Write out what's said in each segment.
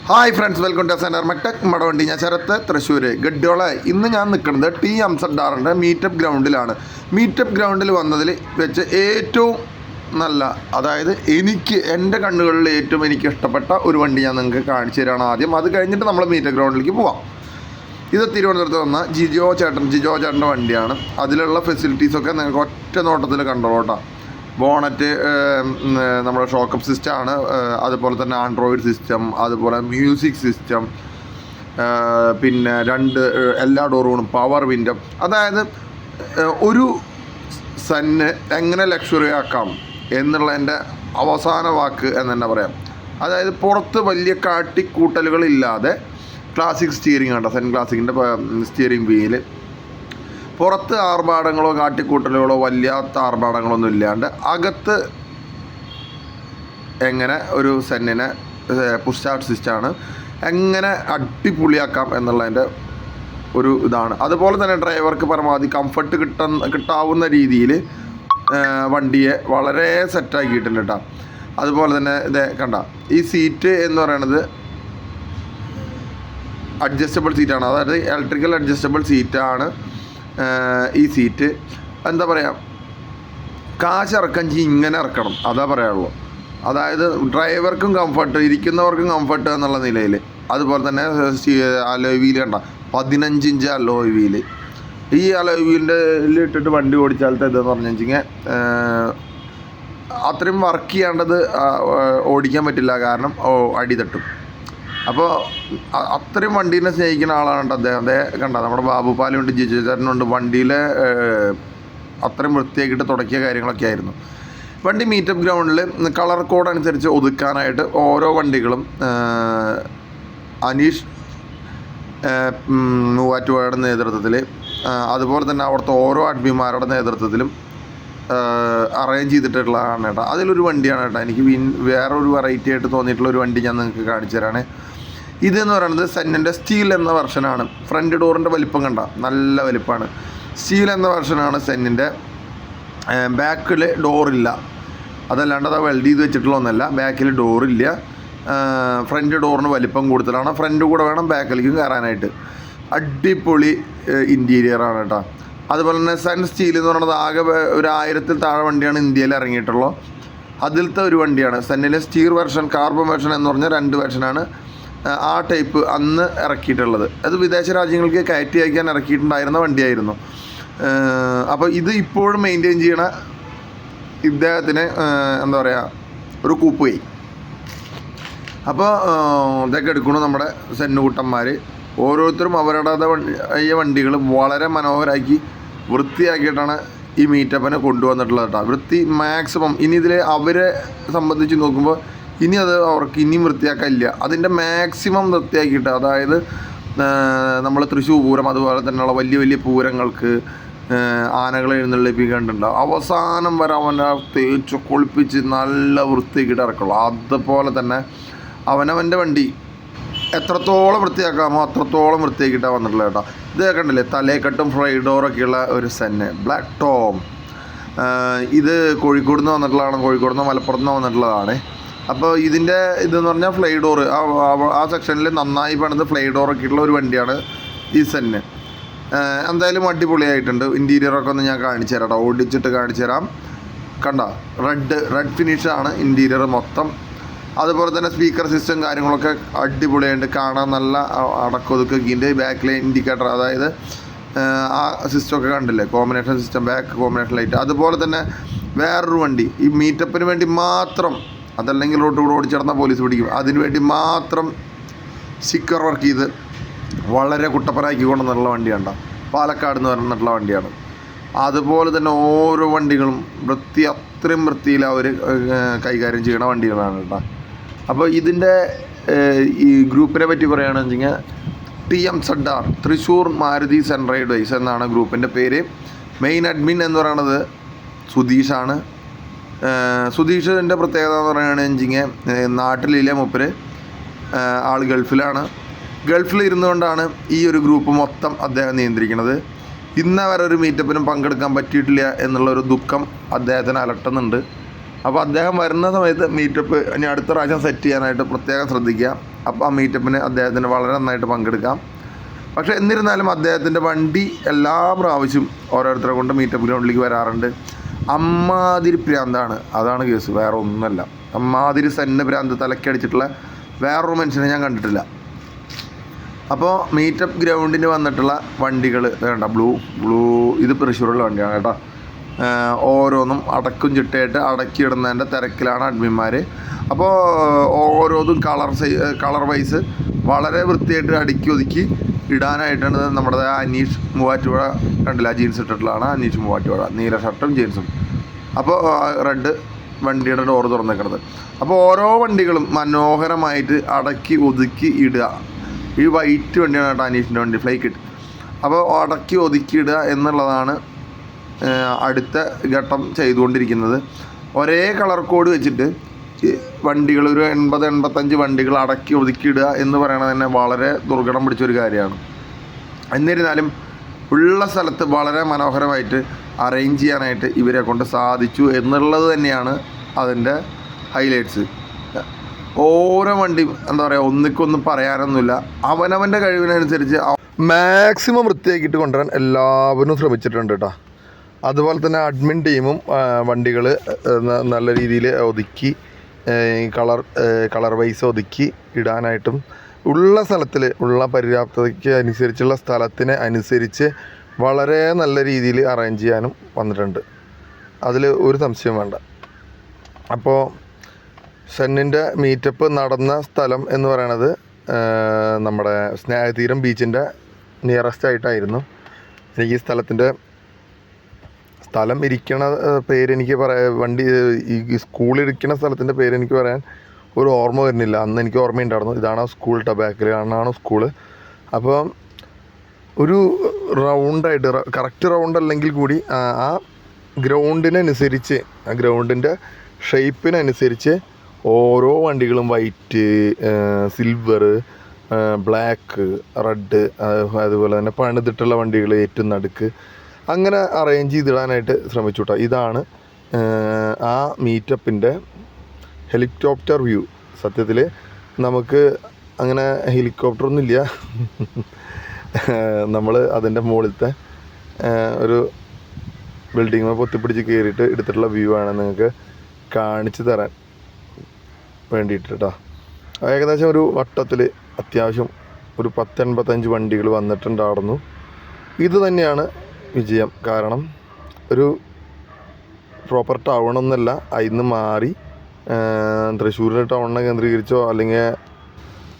Hi friends, welcome to centre മെക്ടെക്. നമ്മുടെ വണ്ടി ഞാൻ ശരത്ത്, തൃശ്ശൂർ ഗഡ്ഡോളെ. ഇന്ന് ഞാൻ നിൽക്കുന്നത് ടി അംസഡാറിൻ്റെ മീറ്റപ്പ് ഗ്രൗണ്ടിലാണ്. മീറ്റപ്പ് ഗ്രൗണ്ടിൽ വന്നതിൽ വെച്ച് ഏറ്റവും നല്ല, അതായത് എൻ്റെ കണ്ണുകളിൽ ഏറ്റവും എനിക്ക് ഇഷ്ടപ്പെട്ട ഒരു വണ്ടി ഞാൻ നിങ്ങൾക്ക് കാണിച്ചു തരാണ് ആദ്യം. അത് കഴിഞ്ഞിട്ട് നമ്മൾ മീറ്റപ്പ് ഗ്രൗണ്ടിലേക്ക് പോവാം. ഇത് തിരുവനന്തപുരത്ത് വന്ന ജിജോ ചേട്ടൻ്റെ വണ്ടിയാണ്. അതിലുള്ള ഫെസിലിറ്റീസൊക്കെ നിങ്ങൾക്ക് ഒറ്റ നോട്ടത്തിൽ കണ്ടോളൂ. ബോണറ്റ് നമ്മുടെ ഷോക്കപ്പ് സിസ്റ്റമാണ്, അതുപോലെ തന്നെ ആൻഡ്രോയിഡ് സിസ്റ്റം, അതുപോലെ മ്യൂസിക് സിസ്റ്റം, പിന്നെ എല്ലാ ഡോറുകളും പവർ വിൻഡോ. അതായത് ഒരു സന്ന് എങ്ങനെ ലക്ഷറി ആക്കാം എന്നുള്ളതിൻ്റെ അവസാന വാക്ക് എന്ന് തന്നെ പറയാം. അതായത് പുറത്ത് വലിയ കാട്ടിക്കൂട്ടലുകളില്ലാതെ ക്ലാസിക് സ്റ്റിയറിംഗ് ആണ്, സെൻ ക്ലാസിക്കിൻ്റെ സ്റ്റിയറിംഗ് വീല്. പുറത്ത് ആർഭാടങ്ങളോ കാട്ടിക്കൂട്ടലുകളോ വല്ലാത്ത ആർഭാടങ്ങളൊന്നും ഇല്ലാണ്ട് അകത്ത് എങ്ങനെ ഒരു സെന്നിനെ പുഷ് സ്റ്റാർട്ട് സിസ്റ്റമാണ് എങ്ങനെ അടിപൊളിയാക്കാം എന്നുള്ളതിൻ്റെ ഒരു ഇതാണ്. അതുപോലെ തന്നെ ഡ്രൈവർക്ക് പരമാവധി കംഫർട്ട് കിട്ടാവുന്ന രീതിയിൽ വണ്ടിയെ വളരെ സെറ്റാക്കിയിട്ടുണ്ട് കേട്ടോ. അതുപോലെ തന്നെ ഇത് കണ്ട, ഈ സീറ്റ് എന്ന് പറയുന്നത് അഡ്ജസ്റ്റബിൾ സീറ്റാണ്, അതായത് ഇലക്ട്രിക്കൽ അഡ്ജസ്റ്റബിൾ സീറ്റാണ് ഈ സീറ്റ്. എന്താ പറയുക, കാശ് ഇറക്കാൻ ഇങ്ങനെ ഇറക്കണം, അതാ പറയാനുള്ളൂ. അതായത് ഡ്രൈവർക്കും കംഫർട്ട്, ഇരിക്കുന്നവർക്കും കംഫർട്ട് എന്നുള്ള നിലയിൽ. അതുപോലെ തന്നെ അലോയ് വീല് കണ്ട, 15 ഇഞ്ച് അലോയ് വീല്. ഈ അലോയ് വീലിൻ്റെ ഇട്ടിട്ട് വണ്ടി ഓടിച്ചാലത്തെ ഇതെന്ന് പറഞ്ഞു വെച്ചിങ്ങനെ അത്രയും വർക്ക് ചെയ്യേണ്ടത് ഓടിക്കാൻ പറ്റില്ല, കാരണം അടി തട്ടും. അപ്പോൾ അത്രയും വണ്ടീനെ സ്നേഹിക്കുന്ന ആളാണ് കേട്ടോ അദ്ദേഹം. കണ്ട, നമ്മുടെ ബാബുപാലുണ്ട്, ജിജു ചേട്ടനുണ്ട്. വണ്ടിയിലെ അത്രയും വൃത്തിയാക്കിയിട്ട് തുടക്കിയ കാര്യങ്ങളൊക്കെ ആയിരുന്നു. വണ്ടി മീറ്റപ്പ് ഗ്രൗണ്ടിൽ കളർ കോഡ് അനുസരിച്ച് ഒതുക്കാനായിട്ട് ഓരോ വണ്ടികളും അനീഷ് മൂവാറ്റുപുഴയുടെ നേതൃത്വത്തിൽ, അതുപോലെ തന്നെ അവിടുത്തെ ഓരോ അഡ്മിമാരുടെ നേതൃത്വത്തിലും അറേഞ്ച് ചെയ്തിട്ടുള്ളതാണ് കേട്ടോ. അതിലൊരു വണ്ടിയാണ് കേട്ടോ എനിക്ക് വേറൊരു വെറൈറ്റി ആയിട്ട് തോന്നിയിട്ടുള്ള ഒരു വണ്ടി ഞാൻ നിങ്ങൾക്ക് കാണിച്ചു തരാണ്. ഇതെന്ന് പറയുന്നത് സെന്നിൻ്റെ സ്റ്റീൽ എന്ന വെർഷനാണ്. ഫ്രണ്ട് ഡോറിൻ്റെ വലിപ്പം കണ്ട, നല്ല വലിപ്പമാണ്. സ്റ്റീൽ എന്ന വെർഷനാണ് സെന്നിൻ്റെ. ബാക്കിൽ ഡോറില്ല, അതല്ലാണ്ട് അത് വെൽഡ് ചെയ്ത് വെച്ചിട്ടുള്ള ഒന്നല്ല. ബാക്കിൽ ഡോറില്ല. ഫ്രണ്ട് ഡോറിന് വലിപ്പം കൂടുതലാണ്. ഫ്രണ്ട് കൂടെ വേണം ബാക്കിലേക്കും കയറാനായിട്ട്. അടിപൊളി ഇൻറ്റീരിയറാണ് കേട്ടോ. അതുപോലെ തന്നെ സെൻ സ്റ്റീൽ എന്ന് പറയുന്നത് ആകെ ഒരു 1000-ൽ താഴെ വണ്ടിയാണ് ഇന്ത്യയിൽ ഇറങ്ങിയിട്ടുള്ളത്. അതിലത്തെ ഒരു വണ്ടിയാണ് സെന്നിലെ സ്റ്റീർ വെർഷൻ. കാർബൺ വെർഷൻ എന്ന് പറഞ്ഞാൽ 2 വെർഷനാണ് ആ ടൈപ്പ് അന്ന് ഇറക്കിയിട്ടുള്ളത്. അത് വിദേശ രാജ്യങ്ങൾക്ക് കയറ്റി അയക്കാൻ ഇറക്കിയിട്ടുണ്ടായിരുന്ന വണ്ടിയായിരുന്നു. അപ്പോൾ ഇത് ഇപ്പോഴും മെയിൻറ്റെയിൻ ചെയ്യണ ഇദ്ദേഹത്തിന് എന്താ പറയുക, ഒരു കൂപ്പുകൈ. അപ്പോൾ ഇതൊക്കെ എടുക്കണം നമ്മുടെ സെന്നുകൂട്ടന്മാർ. ഓരോരുത്തരും അവരുടെ വണ്ടികൾ വളരെ മനോഹരമാക്കി വൃത്തിയാക്കിയിട്ടാണ് ഈ മീറ്റപ്പിനെ കൊണ്ടുവന്നിട്ടുള്ളത് കേട്ടോ. വൃത്തി മാക്സിമം. ഇനി ഇതിൽ അവരെ സംബന്ധിച്ച് നോക്കുമ്പോൾ ഇനി അത് അവർക്ക് ഇനിയും വൃത്തിയാക്കാനില്ല. അതിൻ്റെ മാക്സിമം വൃത്തിയാക്കിയിട്ട്, അതായത് നമ്മൾ തൃശ്ശൂർ പൂരം അതുപോലെ തന്നെയുള്ള വലിയ വലിയ പൂരങ്ങൾക്ക് ആനകളെ എഴുന്നള്ളിപ്പിക്കേണ്ടുണ്ടാവും. അവസാനം വരെ അവനെ തേച്ച് കുളിപ്പിച്ച് നല്ല വൃത്തിയാക്കിയിട്ട് ഇറക്കുള്ളൂ. അതുപോലെ തന്നെ അവനവൻ്റെ വണ്ടി എത്രത്തോളം വൃത്തിയാക്കാമോ അത്രത്തോളം വൃത്തിയാക്കിയിട്ടാണ് വന്നിട്ടുള്ളത് കേട്ടോ. ഇത് കണ്ടില്ലേ, തലേക്കെട്ടും ഫ്ലൈഡോറൊക്കെയുള്ള ഒരു സെന്ന് ബ്ലാക്ക് ടോം. ഇത് കോഴിക്കോട് നിന്ന് വന്നിട്ടുള്ളതാണ്, കോഴിക്കോട് നിന്ന് മലപ്പുറത്ത് നിന്ന് വന്നിട്ടുള്ളതാണ്. അപ്പോൾ ഇതിൻ്റെ ഇതെന്ന് പറഞ്ഞാൽ ഫ്ലൈ ഡോറ് ആ സെക്ഷനിൽ നന്നായി പണിത് ഫ്ലൈ ഡോറൊക്കെ ഉള്ള ഒരു വണ്ടിയാണ് ഈ സെന്ന്. എന്തായാലും അടിപൊളിയായിട്ടുണ്ട്. ഇൻറ്റീരിയറൊക്കെ ഒന്ന് ഞാൻ കാണിച്ചു തരാം കേട്ടോ, ഓടിച്ചിട്ട് കാണിച്ചു തരാം. കണ്ട, റെഡ് ഫിനിഷാണ് ഇൻറ്റീരിയർ മൊത്തം. അതുപോലെ തന്നെ സ്പീക്കർ സിസ്റ്റം കാര്യങ്ങളൊക്കെ അടിപൊളിയായിട്ട് കാണാൻ നല്ല അടക്കൊതുക്കിൻ്റെ. ബാക്കിലെ ഇൻഡിക്കേറ്റർ, അതായത് ആ സിസ്റ്റമൊക്കെ കണ്ടില്ലേ, combination system, back combination light. അതുപോലെ തന്നെ വേറൊരു വണ്ടി ഈ മീറ്റപ്പിന് വേണ്ടി മാത്രം, അതല്ലെങ്കിൽ റോഡ് കൂടെ ഓടിച്ചിടന്ന പോലീസ് പിടിക്കും, അതിന് വേണ്ടി മാത്രം സ്റ്റിക്കർ വർക്ക് ചെയ്ത് വളരെ കുട്ടപ്പനാക്കി കൊണ്ടുവന്നുള്ള വണ്ടിയാണ്. പാലക്കാട് നിന്ന് പറഞ്ഞിട്ടുള്ള വണ്ടിയാണ്. അതുപോലെ തന്നെ ഓരോ വണ്ടികളും അത്രയും വൃത്തിയിൽ അവർ കൈകാര്യം ചെയ്യണ വണ്ടികളാണ് കേട്ടോ. അപ്പോൾ ഇതിൻ്റെ ഈ ഗ്രൂപ്പിനെ പറ്റി പറയുകയാണെന്ന് വെച്ച് കഴിഞ്ഞാൽ ടി അംസഡാർ തൃശ്ശൂർ മാരുതി സൺറൈഡേഴ്സ് എന്നാണ് ഗ്രൂപ്പിൻ്റെ പേര്. മെയിൻ അഡ്മിൻ എന്ന് പറയുന്നത് സുധീഷാണ്. സുധീഷിൻ്റെ പ്രത്യേകത എന്ന് പറയുകയാണെന്ന് വെച്ച് കഴിഞ്ഞാൽ നാട്ടിലില്ല മൂപ്പര്, ആൾ ഗൾഫിലാണ്. ഗൾഫിൽ ഇരുന്നുകൊണ്ടാണ് ഈ ഒരു ഗ്രൂപ്പ് മൊത്തം അദ്ദേഹം നിയന്ത്രിക്കുന്നത്. ഇന്ന് വരെ ഒരു മീറ്റപ്പിനും പങ്കെടുക്കാൻ പറ്റിയിട്ടില്ല എന്നുള്ളൊരു ദുഃഖം അദ്ദേഹത്തിന് അലട്ടുന്നുണ്ട്. അപ്പോൾ അദ്ദേഹം വരുന്ന സമയത്ത് മീറ്റപ്പ് ഇനി അടുത്ത പ്രാവശ്യം സെറ്റ് ചെയ്യാനായിട്ട് പ്രത്യേകം ശ്രദ്ധിക്കുക. അപ്പോൾ ആ മീറ്റപ്പിന് അദ്ദേഹത്തിന് വളരെ നന്നായിട്ട് പങ്കെടുക്കാം. പക്ഷേ എന്നിരുന്നാലും അദ്ദേഹത്തിൻ്റെ വണ്ടി എല്ലാ പ്രാവശ്യവും ഓരോരുത്തരെ കൊണ്ട് മീറ്റപ്പ് ഗ്രൗണ്ടിലേക്ക് വരാറുണ്ട്. അമ്മാതിരി പ്രാന്താണ്, അതാണ് കേസ്, വേറെ ഒന്നുമല്ല. അമ്മാതിരി സെന്നെ പ്രാന്ത് തലക്കടിച്ചിട്ടുള്ള വേറൊരു മനുഷ്യനെ ഞാൻ കണ്ടിട്ടില്ല. അപ്പോൾ മീറ്റപ്പ് ഗ്രൗണ്ടിന് വന്നിട്ടുള്ള വണ്ടികൾ വേണ്ട ബ്ലൂ ഇത് തൃശ്ശൂരുള്ള വണ്ടിയാണ് കേട്ടോ. ഓരോന്നും അടക്കും ചിട്ടയായിട്ട് അടക്കിയിടുന്നതിൻ്റെ തിരക്കിലാണ് അഡ്മിന്മാർ. അപ്പോൾ ഓരോന്നും കളർ വൈസ് വളരെ വൃത്തിയായിട്ട് അടുക്കി ഒതുക്കി ഇടാനായിട്ടാണ് നമ്മുടെ അനീഷ് മൂവാറ്റുപുഴ കണ്ടില്ല, ജീൻസ് ഇട്ടിട്ടുള്ളതാണ് അനീഷ് മൂവാറ്റുപുഴ, നീല ഷർട്ടും ജീൻസും. അപ്പോൾ റെഡ് വണ്ടിയുടെ ഡോറ് തുറന്നേക്കണത്. അപ്പോൾ ഓരോ വണ്ടികളും മനോഹരമായിട്ട് അടക്കി ഒതുക്കി ഇടുക. ഈ വൈറ്റ് വണ്ടിയാണ് കേട്ടോ അനീഷിൻ്റെ വണ്ടി, ഫ്ലൈക്കിട്ട്. അപ്പോൾ അടക്കി ഒതുക്കി ഇടുക എന്നുള്ളതാണ് അടുത്ത ഘട്ടം ചെയ്തുകൊണ്ടിരിക്കുന്നത്. ഒരേ കളർ കോഡ് വെച്ചിട്ട് വണ്ടികൾ ഒരു 80-85 വണ്ടികൾ അടക്കി ഒതുക്കിയിടുക എന്ന് പറയുന്നത് തന്നെ വളരെ ദുർഘടം പിടിച്ചൊരു കാര്യമാണ്. എന്നിരുന്നാലും ഉള്ള സ്ഥലത്ത് വളരെ മനോഹരമായിട്ട് അറേഞ്ച് ചെയ്യാനായിട്ട് ഇവരെ കൊണ്ട് സാധിച്ചു എന്നുള്ളത് തന്നെയാണ് അതിൻ്റെ ഹൈലൈറ്റ്സ്. ഓരോ വണ്ടിയും എന്താ പറയുക, ഒന്നിക്കൊന്നും പറയാനൊന്നുമില്ല. അവനവൻ്റെ കഴിവിനനുസരിച്ച് മാക്സിമം വൃത്തിയാക്കിയിട്ട് കൊണ്ടുവരാൻ എല്ലാവരും ശ്രമിച്ചിട്ടുണ്ട് കേട്ടോ. അതുപോലെ തന്നെ അഡ്മിൻ ടീമും വണ്ടികൾ നല്ല രീതിയിൽ ഒതുക്കി കളർ വൈസ് ഒതുക്കി ഇടാനായിട്ടും ഉള്ള സ്ഥലത്തിൽ ഉള്ള പര്യാപ്തതയ്ക്ക് അനുസരിച്ചുള്ള സ്ഥലത്തിന് അനുസരിച്ച് വളരെ നല്ല രീതിയിൽ അറേഞ്ച് ചെയ്യാനും വന്നിട്ടുണ്ട്. അതിൽ ഒരു സംശയം വേണ്ട. അപ്പോൾ സെന്നിൻ്റെ മീറ്റപ്പ് നടന്ന സ്ഥലം എന്ന് പറയണത് നമ്മുടെ സ്നേഹതീരം ബീച്ചിൻ്റെ നിയറസ്റ്റ് ആയിട്ടായിരുന്നു. എനിക്ക് ഈ സ്ഥലം ഇരിക്കണ പേരെനിക്ക് വണ്ടി ഈ സ്കൂളിരിക്കണ സ്ഥലത്തിൻ്റെ പേരെനിക്ക് പറയാൻ ഒരു ഓർമ്മ വരുന്നില്ല. അന്ന് എനിക്ക് ഓർമ്മയുണ്ടായിരുന്നു. ഇതാണ് ആ സ്കൂൾ, ടബാക്കിലാണ് സ്കൂള്. അപ്പോൾ ഒരു റൗണ്ടായിട്ട് കറക്റ്റ് റൗണ്ട് അല്ലെങ്കിൽ കൂടി ആ ഗ്രൗണ്ടിനനുസരിച്ച്, ആ ഗ്രൗണ്ടിൻ്റെ ഷേപ്പിനനുസരിച്ച് ഓരോ വണ്ടികളും വൈറ്റ്, സിൽവർ, ബ്ലാക്ക്, റെഡ്, അതുപോലെ തന്നെ പണിതിട്ടുള്ള വണ്ടികൾ ഏറ്റവും നടുക്ക്, അങ്ങനെ അറേഞ്ച് ചെയ്തിടാനായിട്ട് ശ്രമിച്ചു കേട്ടോ. ഇതാണ് ആ മീറ്റപ്പിൻ്റെ ഹെലികോപ്റ്റർ വ്യൂ. സത്യത്തിൽ നമുക്ക് അങ്ങനെ ഹെലികോപ്റ്ററൊന്നുമില്ല. നമ്മൾ അതിൻ്റെ മുകളിലത്തെ ഒരു ബിൽഡിങ് പൊത്തിപ്പിടിച്ച് കയറിയിട്ട് എടുത്തിട്ടുള്ള വ്യൂ ആണ് നിങ്ങൾക്ക് കാണിച്ചു തരാൻ വേണ്ടിയിട്ട് കേട്ടോ. ഏകദേശം ഒരു വട്ടത്തിൽ അത്യാവശ്യം ഒരു 10-85 വണ്ടികൾ വന്നിട്ടുണ്ടായിരുന്നു. ഇത് തന്നെയാണ് വിജയം. കാരണം ഒരു പ്രോപ്പർ ടൗണൊന്നുമല്ല, അതിൽ മാറി തൃശ്ശൂരിലെ ടൗണിനെ കേന്ദ്രീകരിച്ചോ അല്ലെങ്കിൽ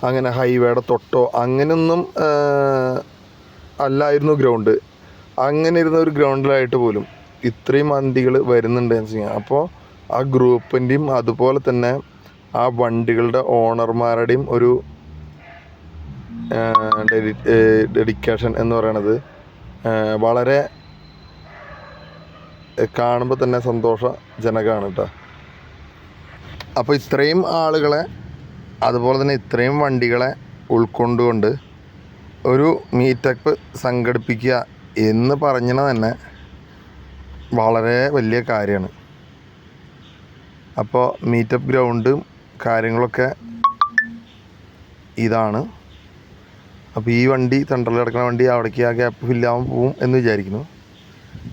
അങ്ങനെ ഹൈവേയുടെ തൊട്ടോ അങ്ങനെയൊന്നും അല്ലായിരുന്നു ഗ്രൗണ്ട്. അങ്ങനെ ഇരുന്ന ഒരു ഗ്രൗണ്ടിലായിട്ട് പോലും ഇത്രയും വണ്ടികൾ വരുന്നുണ്ട് എന്ന് വെച്ചാൽ, അപ്പോൾ ആ ഗ്രൂപ്പിൻ്റെയും അതുപോലെ തന്നെ ആ വണ്ടികളുടെ ഓണർമാരുടെയും ഒരു ഡെഡിക്കേഷൻ എന്ന് പറയണത് വളരെ കാണുമ്പോൾ തന്നെ സന്തോഷജനകമാണ് കേട്ടോ. അപ്പോൾ ഇത്രയും ആളുകളെ അതുപോലെ തന്നെ ഇത്രയും വണ്ടികളെ ഉൾക്കൊണ്ടുകൊണ്ട് ഒരു മീറ്റപ്പ് സംഘടിപ്പിക്കുക എന്ന് പറഞ്ഞത് തന്നെ വളരെ വലിയ കാര്യമാണ്. അപ്പോൾ മീറ്റപ്പ് ഗ്രൗണ്ടും കാര്യങ്ങളൊക്കെ ഇതാണ്. അപ്പോൾ ഈ വണ്ടി സെൻട്രലിൽ കിടക്കുന്ന വണ്ടി അവിടേക്ക് ആ ഗ്യാപ്പ് ഫില്ലാവാൻ പോവും എന്ന് വിചാരിക്കുന്നു.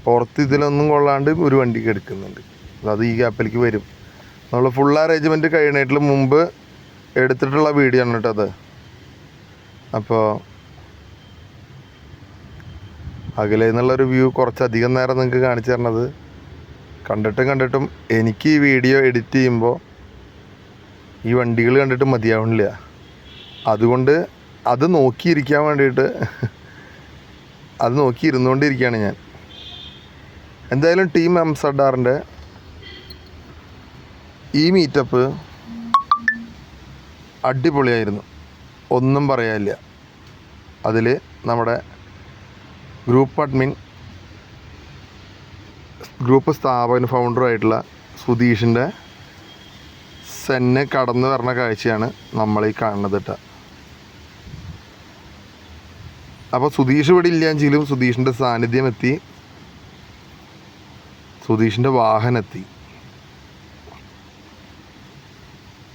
പുറത്ത് ഇതിലൊന്നും കൊള്ളാണ്ട് ഒരു വണ്ടിക്ക് എടുക്കുന്നുണ്ട്, അത് ഈ ഗ്യാപ്പിലേക്ക് വരും. നമ്മൾ ഫുൾ അറേഞ്ച്മെൻറ്റ് കഴിയണേറ്റിൽ മുമ്പ് എടുത്തിട്ടുള്ള വീഡിയോ ആണ് കേട്ടോ അത്. അപ്പോൾ അകലെ നിന്നുള്ളൊരു വ്യൂ കുറച്ചധികം നേരം നിങ്ങൾക്ക് കാണിച്ചു തരണത് കണ്ടിട്ടും എനിക്ക് ഈ വീഡിയോ എഡിറ്റ് ചെയ്യുമ്പോൾ ഈ വണ്ടികൾ കണ്ടിട്ട് മതിയാവണില്ല. അതുകൊണ്ട് അത് നോക്കിയിരിക്കാൻ വേണ്ടിയിട്ട് അത് നോക്കി ഇരുന്നുകൊണ്ടിരിക്കുകയാണ് ഞാൻ. എന്തായാലും ടീം എംസഡാറിൻ്റെ ഈ മീറ്റപ്പ് അടിപൊളിയായിരുന്നു, ഒന്നും പറയാനില്ല. അതിൽ നമ്മുടെ ഗ്രൂപ്പ് അഡ്മിൻ, ഗ്രൂപ്പ് സ്ഥാപന ഫൗണ്ടറുമായിട്ടുള്ള സുധീഷിൻ്റെ സെന്ന് കടന്നു വരുന്ന കാഴ്ചയാണ് നമ്മളീ കാണുന്നത് കേട്ടോ. അപ്പോൾ സുധീഷ് ഇവിടെ ഇല്ലായെങ്കിലും സുധീഷിൻ്റെ സാന്നിധ്യം എത്തി, സുധീഷിൻ്റെ വാഹനമെത്തി.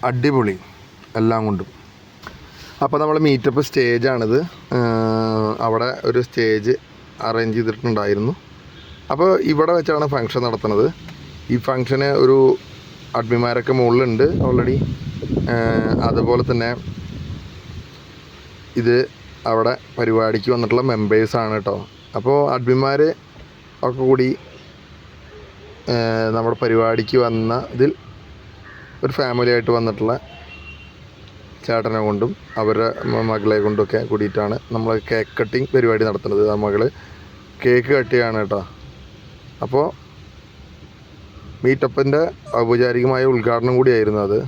അടിപൊളി എല്ലാം കൊണ്ടും. അപ്പോൾ നമ്മൾ മീറ്റപ്പ് സ്റ്റേജാണിത്. അവിടെ ഒരു സ്റ്റേജ് അറേഞ്ച് ചെയ്തിട്ടുണ്ടായിരുന്നു. അപ്പോൾ ഇവിടെ വെച്ചാണ് ഫംഗ്ഷൻ നടത്തുന്നത്. ഈ ഫംഗ്ഷന് ഒരു അഡ്മിമാരൊക്കെ മുകളിലുണ്ട് ഓൾറെഡി. അതുപോലെ തന്നെ ഇത് അവിടെ പരിപാടിക്ക് വന്നിട്ടുള്ള മെമ്പേഴ്സാണ് കേട്ടോ. അപ്പോൾ അഡ്മിമാർ ഒക്കെ കൂടി നമ്മുടെ പരിപാടിക്ക് വന്നതിൽ ഒരു ഫാമിലി ആയിട്ട് വന്നിട്ടുള്ള ചേട്ടനെ കൊണ്ടും അവരുടെ മകളെ കൊണ്ടൊക്കെ കൂടിയിട്ടാണ് നമ്മൾ കേക്ക് കട്ടിങ് പരിപാടി നടത്തുന്നത്. ആ മകൾ കേക്ക് കട്ട് ചെയ്യാണ് കേട്ടോ. അപ്പോൾ മീറ്റപ്പിൻ്റെ ഔപചാരികമായ ഉദ്ഘാടനം കൂടിയായിരുന്നു അത്.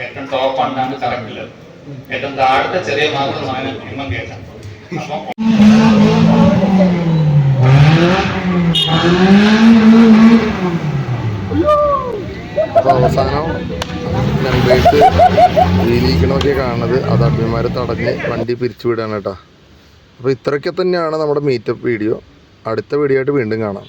ഏറ്റവും ടോപ്പാണ് കറക്റ്റില്. ഏറ്റവും താഴത്തെ ചെറിയ മാത്രമാണ് എണ്ണം കേൾക്കാം. അപ്പോൾ അവസാനം മെമ്പേഴ്സ് വീലിക്കണമൊക്കെ കാണുന്നത് അത് അഡ്മിമാർ തടഞ്ഞ് വണ്ടി പിരിച്ചു വിടാണ് കേട്ടോ. അപ്പോൾ ഇത്രയൊക്കെ തന്നെയാണ് നമ്മുടെ മീറ്റപ്പ് വീഡിയോ. അടുത്ത വീഡിയോ ആയിട്ട് വീണ്ടും കാണാം.